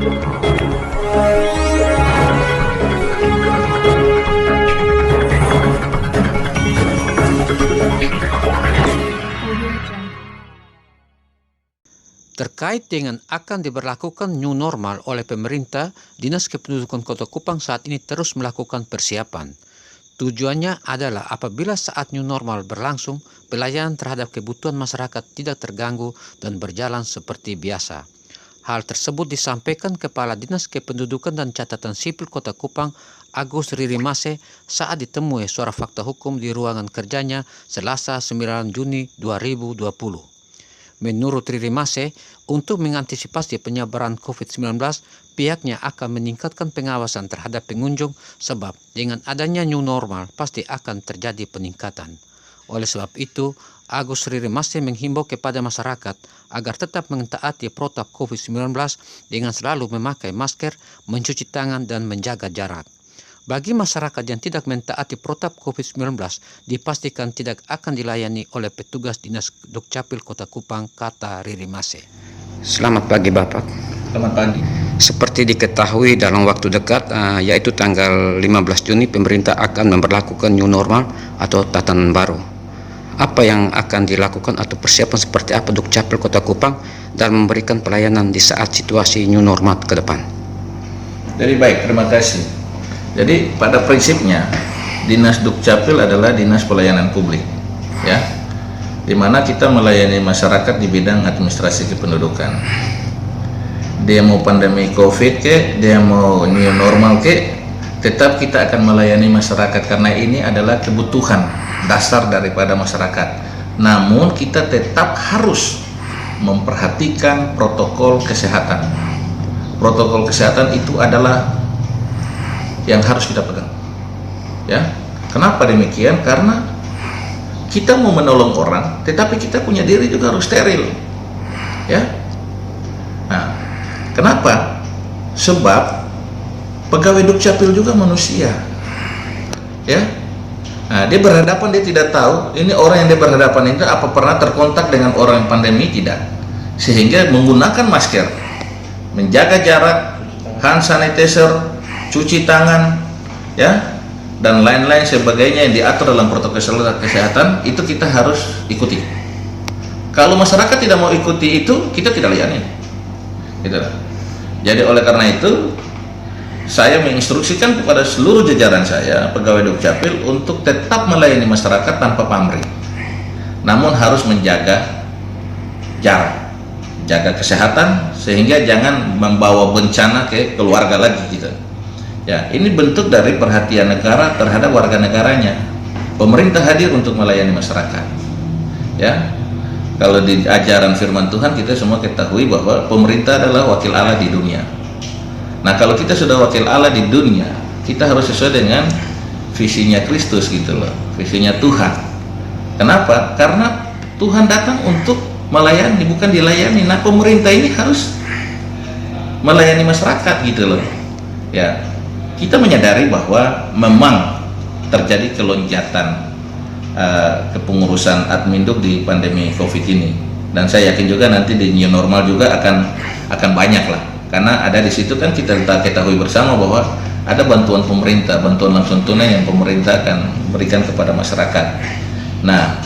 Terkait dengan akan diberlakukan new normal oleh pemerintah, Dinas Kependudukan Kota Kupang saat ini terus melakukan persiapan. Tujuannya adalah apabila saat new normal berlangsung, pelayanan terhadap kebutuhan masyarakat tidak terganggu dan berjalan seperti biasa. Hal tersebut disampaikan Kepala Dinas Kependudukan dan Catatan Sipil Kota Kupang, Agus Ririmase, saat ditemui Suara Fakta Hukum di ruangan kerjanya Selasa 9 Juni 2020. Menurut Ririmase, untuk mengantisipasi penyebaran COVID-19, pihaknya akan meningkatkan pengawasan terhadap pengunjung sebab dengan adanya new normal pasti akan terjadi peningkatan. Oleh sebab itu, Agus Ririmase menghimbau kepada masyarakat agar tetap mentaati protokol COVID-19 dengan selalu memakai masker, mencuci tangan, dan menjaga jarak. Bagi masyarakat yang tidak mentaati protokol COVID-19, dipastikan tidak akan dilayani oleh petugas Dinas Dukcapil Kota Kupang, kata Ririmase. Selamat pagi Bapak. Selamat pagi. Seperti diketahui dalam waktu dekat, yaitu tanggal 15 Juni, pemerintah akan memberlakukan new normal atau tatanan baru. Apa yang akan dilakukan atau persiapan seperti apa Dukcapil Kota Kupang dalam memberikan pelayanan di saat situasi new normal ke depan? Jadi baik, terima kasih. Jadi pada prinsipnya Dinas Dukcapil adalah dinas pelayanan publik, ya, di mana kita melayani masyarakat di bidang administrasi kependudukan. Dia mau pandemi COVID ke, dia mau new normal ke, tetap kita akan melayani masyarakat karena ini adalah kebutuhan dasar daripada masyarakat. Namun kita tetap harus memperhatikan protokol kesehatan. Protokol kesehatan itu adalah yang harus kita pegang, ya. Kenapa demikian? Karena kita mau menolong orang, tetapi kita punya diri juga harus steril, ya. Nah, kenapa? Sebab pegawai Dukcapil juga manusia, ya. Nah, dia berhadapan, dia tidak tahu ini orang yang dia berhadapan itu apa pernah terkontak dengan orang yang pandemi, tidak, sehingga menggunakan masker, menjaga jarak, hand sanitizer, cuci tangan, ya, dan lain-lain sebagainya yang diatur dalam protokol kesehatan itu kita harus ikuti. Kalau masyarakat tidak mau ikuti itu, kita tidak layani, gitu. Jadi oleh karena itu saya menginstruksikan kepada seluruh jajaran saya, pegawai Dukcapil, untuk tetap melayani masyarakat tanpa pamrih, namun harus menjaga jarak, jaga kesehatan, sehingga jangan membawa bencana ke keluarga lagi, gitu. Ya, ini bentuk dari perhatian negara terhadap warga negaranya. Pemerintah hadir untuk melayani masyarakat. Ya, kalau di ajaran firman Tuhan kita semua ketahui bahwa pemerintah adalah wakil Allah di dunia. Nah, kalau kita sudah wakil Allah di dunia, kita harus sesuai dengan visinya Kristus, gitu loh, visinya Tuhan. Kenapa? Karena Tuhan datang untuk melayani, bukan dilayani. Nah, pemerintah ini harus melayani masyarakat, gitu loh. Ya. Kita menyadari bahwa memang terjadi kelonjatan kepengurusan Adminduk di pandemi COVID ini, dan saya yakin juga nanti di new normal juga akan banyak lah, karena ada di situ kan kita ketahui bersama bahwa ada bantuan pemerintah, bantuan langsung tunai yang pemerintah akan berikan kepada masyarakat. Nah,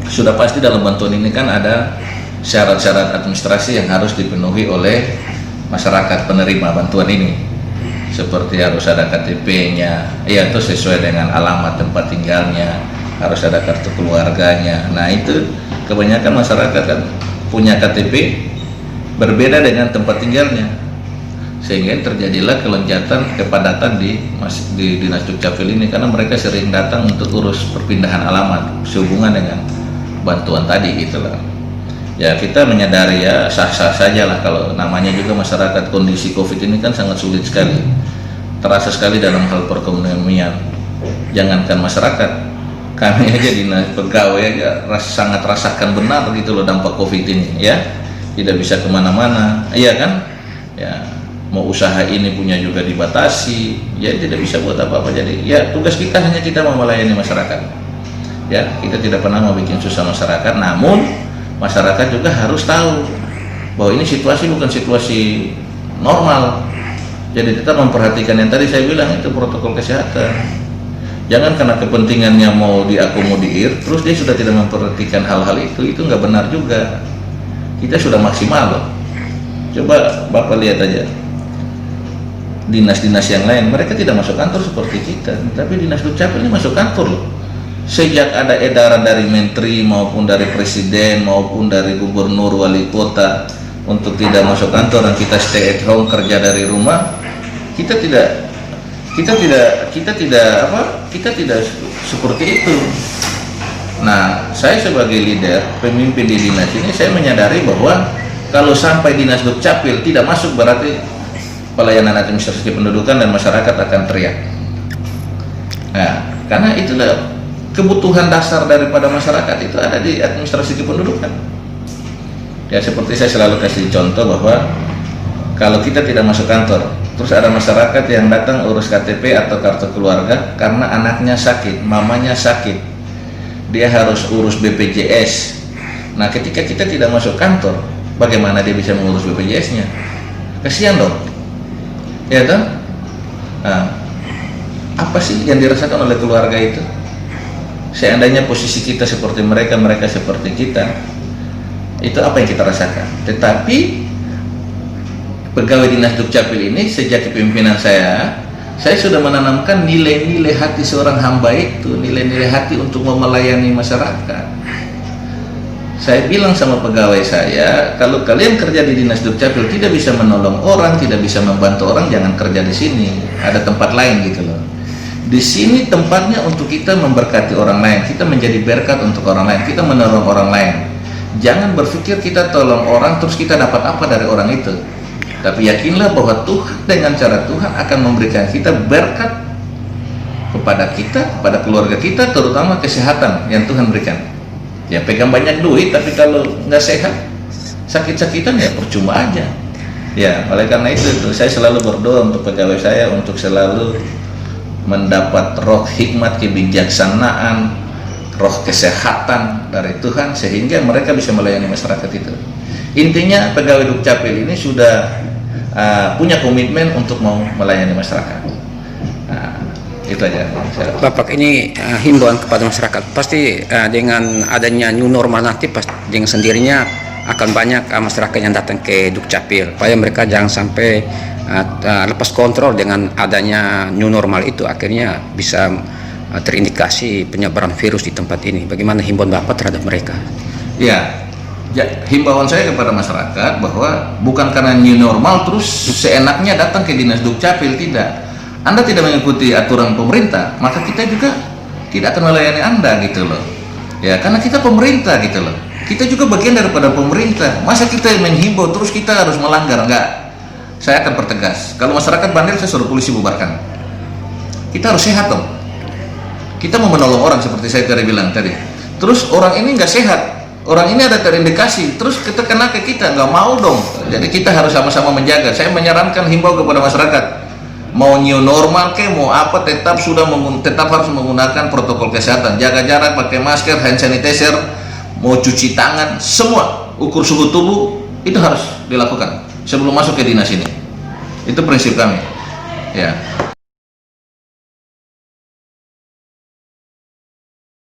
sudah pasti dalam bantuan ini kan ada syarat-syarat administrasi yang harus dipenuhi oleh masyarakat penerima bantuan ini. Seperti harus ada KTP-nya, ya, itu sesuai dengan alamat tempat tinggalnya, harus ada kartu keluarganya. Nah, itu kebanyakan masyarakat kan punya KTP berbeda dengan tempat tinggalnya, sehingga terjadilah kelonjatan kepadatan di Dinas Dukcapil ini, karena mereka sering datang untuk urus perpindahan alamat sehubungan dengan bantuan tadi, gitu lah. Ya, kita menyadari, ya, sah-sah saja lah kalau namanya juga masyarakat, kondisi COVID ini kan sangat sulit sekali, terasa sekali dalam hal perekonomian. Jangankan masyarakat, kami aja dinas pegawai aja sangat rasakan benar, gitu loh, dampak COVID ini, ya. Tidak bisa kemana-mana, iya kan, ya, mau usaha ini punya juga dibatasi, ya, tidak bisa buat apa-apa. Jadi ya, tugas kita hanya kita mau melayani masyarakat, ya. Kita tidak pernah mau bikin susah masyarakat, namun masyarakat juga harus tahu bahwa ini situasi bukan situasi normal. Jadi tetap memperhatikan yang tadi saya bilang itu protokol kesehatan. Jangan karena kepentingannya mau diakomodir, terus dia sudah tidak memperhatikan hal-hal itu nggak benar juga. Kita sudah maksimal loh. Coba Bapak lihat aja, dinas-dinas yang lain, mereka tidak masuk kantor seperti kita, tapi dinas Dukcapil ini masuk kantor loh. Sejak ada edaran dari menteri maupun dari presiden maupun dari gubernur, wali kota untuk tidak masuk kantor dan kita stay at home, kerja dari rumah, kita tidak seperti itu. Nah, saya sebagai leader, pemimpin di dinas ini, saya menyadari bahwa kalau sampai dinas Dukcapil tidak masuk, berarti pelayanan administrasi kependudukan dan masyarakat akan teriak. Nah, karena itulah kebutuhan dasar daripada masyarakat itu ada di administrasi kependudukan. Ya, seperti saya selalu kasih contoh bahwa kalau kita tidak masuk kantor, terus ada masyarakat yang datang urus KTP atau kartu keluarga karena anaknya sakit, mamanya sakit, dia harus urus BPJS. Nah, ketika kita tidak masuk kantor, bagaimana dia bisa mengurus BPJS-nya? Kasihan dong, ya toh? Nah, apa sih yang dirasakan oleh keluarga itu? Seandainya posisi kita seperti mereka, mereka seperti kita, itu apa yang kita rasakan? Tetapi pegawai dinas Dukcapil ini sejak kepemimpinan saya sudah menanamkan nilai-nilai hati seorang hamba itu, nilai-nilai hati untuk melayani masyarakat. Saya bilang sama pegawai saya, kalau kalian kerja di dinas Dukcapil tidak bisa menolong orang, tidak bisa membantu orang, jangan kerja di sini. Ada tempat lain gitu loh. Di sini tempatnya untuk kita memberkati orang lain, kita menjadi berkat untuk orang lain, kita menolong orang lain. Jangan berpikir kita tolong orang terus kita dapat apa dari orang itu. Tapi yakinlah bahwa Tuhan dengan cara Tuhan akan memberikan kita berkat kepada kita, kepada keluarga kita, terutama kesehatan yang Tuhan berikan. Ya, pegang banyak duit tapi kalau nggak sehat, sakit-sakitan, ya percuma aja. Ya, oleh karena itu saya selalu berdoa untuk pegawai saya untuk selalu mendapat roh hikmat, kebijaksanaan, roh kesehatan dari Tuhan sehingga mereka bisa melayani masyarakat itu. Intinya pegawai Dukcapil ini sudah punya komitmen untuk mau melayani masyarakat. Nah, itu aja. Bapak, ini himbauan kepada masyarakat. Pasti dengan adanya new normal nanti dengan sendirinya akan banyak masyarakat yang datang ke Dukcapil. Supaya mereka jangan sampai lepas kontrol dengan adanya new normal itu, akhirnya bisa terindikasi penyebaran virus di tempat ini. Bagaimana himbauan Bapak terhadap mereka? Ya, himbauan saya kepada masyarakat bahwa bukan karena new normal terus seenaknya datang ke dinas Dukcapil, tidak. Anda tidak mengikuti aturan pemerintah, maka kita juga tidak akan melayani Anda gitu loh. Ya, karena kita pemerintah gitu loh. Kita juga bagian daripada pemerintah. Masa kita menghimbau terus kita harus melanggar? Enggak. Saya akan pertegas. Kalau masyarakat bandel, saya suruh polisi bubarkan. Kita harus sehat dong. Kita mau menolong orang seperti saya tadi bilang tadi. Terus orang ini nggak sehat, orang ini ada terindikasi, terus kita kena ke kita, nggak mau dong. Jadi kita harus sama-sama menjaga. Saya menyarankan himbau kepada masyarakat, mau new normal ke mau apa, tetap harus menggunakan protokol kesehatan, jaga jarak, pakai masker, hand sanitizer, mau cuci tangan, semua ukur suhu tubuh itu harus dilakukan sebelum masuk ke dinas ini. Itu prinsip kami. Ya.